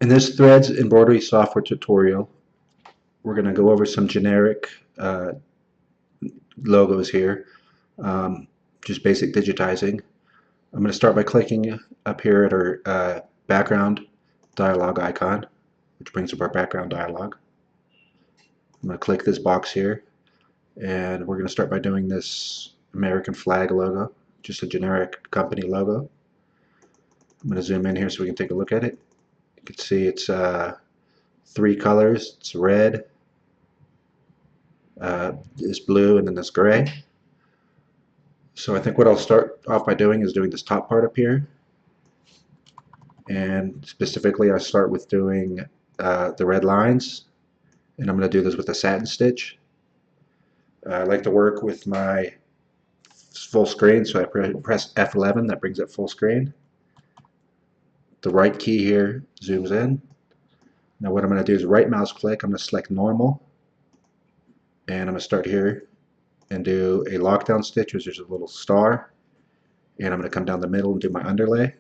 In this Threads Embroidery Software tutorial, we're going to go over some generic logos here, just basic digitizing. I'm going to start by clicking up here at our background dialog icon, which brings up our background dialog. I'm going to click this box here, and we're going to start by doing this American flag logo, just a generic company logo. I'm going to zoom in here so we can take a look at it. You can see it's three colors. It's red, this blue, and then this gray. So I think what I'll start off by doing is doing this top part up here, and specifically I start with doing the red lines, and I'm going to do this with a satin stitch. I like to work with my full screen, so I press F11, that brings it full screen. The right key here zooms in. Now what I'm going to do is right mouse click, I'm going to select normal, and I'm going to start here and do a lockdown stitch, which is a little star, and I'm going to come down the middle and do my underlay.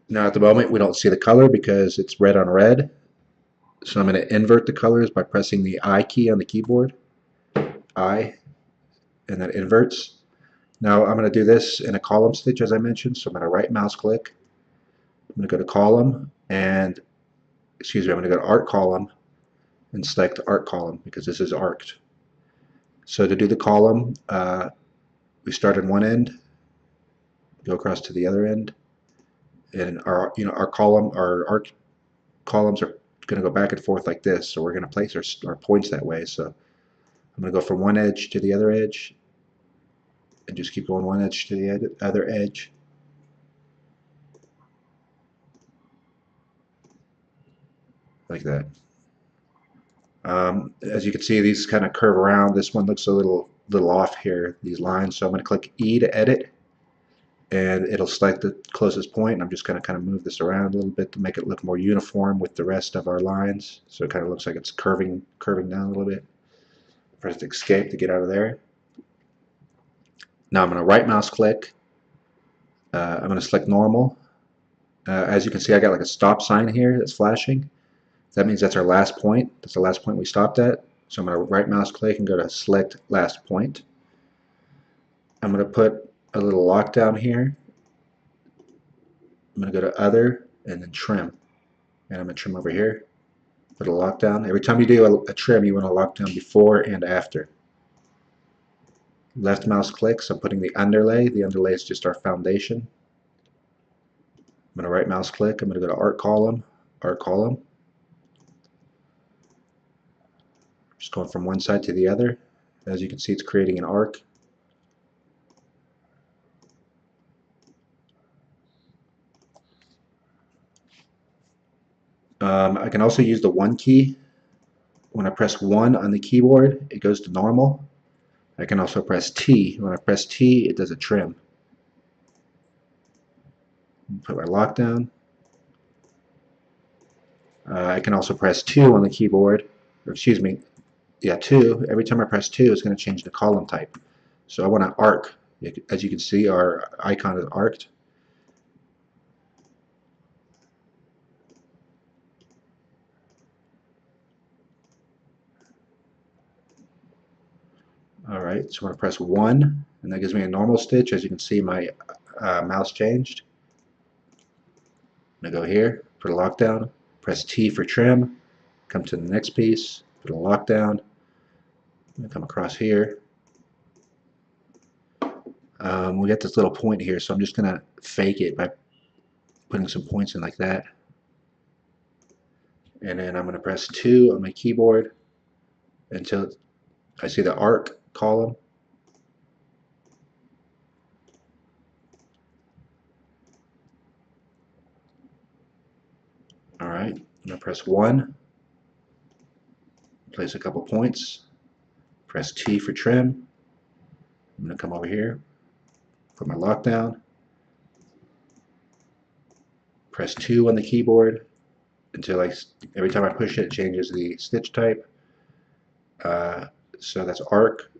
Now at the moment we don't see the color because it's red on red, so I'm going to invert the colors by pressing the I key on the keyboard, I, and that inverts. Now I'm going to do this in a column stitch as I mentioned, so I'm going to right mouse click, I'm going to go to column, and I'm going to go to art column and select art column because this is arced. So to do the column, we start at one end, go across to the other end, and our arc columns are going to go back and forth like this. So we're going to place our points that way. So I'm going to go from one edge to the other edge, and just keep going one edge to the other edge. Like that. As you can see, these kind of curve around. This one looks a little off here, these lines. So I'm going to click E to edit, and it'll select the closest point. And I'm just going to kind of move this around a little bit to make it look more uniform with the rest of our lines. So it kind of looks like it's curving down a little bit. Press escape to get out of there. Now I'm going to right mouse click. I'm going to select normal. As you can see, I got like a stop sign here that's flashing. That means that's our last point. That's the last point we stopped at. So I'm going to right mouse click and go to select last point. I'm going to put a little lockdown here. I'm going to go to other and then trim. And I'm going to trim over here. Put a lockdown. Every time you do a trim, you want to lock down before and after. Left mouse click, so I'm putting the underlay. The underlay is just our foundation. I'm going to right mouse click. I'm going to go to art column, art column. Just going from one side to the other. As you can see, it's creating an arc. I can also use the 1 key. When I press 1 on the keyboard, it goes to normal. I can also press T. When I press T, it does a trim. Put my lockdown. I can also press 2 on the keyboard, or excuse me, yeah, 2. Every time I press 2, it's going to change the column type. So I want to arc. As you can see, our icon is arced. Alright, so I'm going to press 1, and that gives me a normal stitch. As you can see, my mouse changed. I'm going to go here, put a lockdown, press T for trim, come to the next piece, put a lockdown, I'm going to come across here. We got this little point here, so I'm just going to fake it by putting some points in like that. And then I'm going to press 2 on my keyboard until I see the arc column. Alright, I'm going to press 1, place a couple points, press T for trim. I'm going to come over here, put my lockdown, press 2 on the keyboard until every time I push it, it changes the stitch type. So that's arc.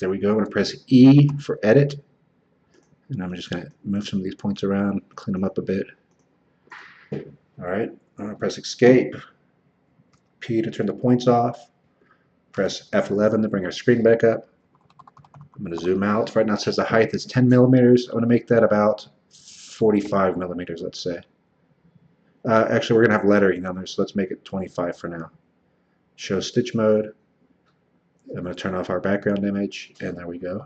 there we go. I'm going to press E for edit. And I'm just going to move some of these points around, clean them up a bit. All right, I'm going to press escape, P to turn the points off, press F11 to bring our screen back up. I'm going to zoom out. Right now it says the height is 10 millimeters. I'm going to make that about 45 millimeters, let's say. Actually, we're going to have lettering on there, so let's make it 25 for now. Show stitch mode. I'm going to turn off our background image, and there we go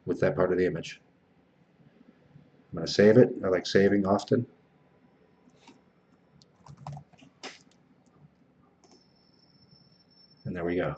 with that part of the image. I'm going to save it. I like saving often. And there we go.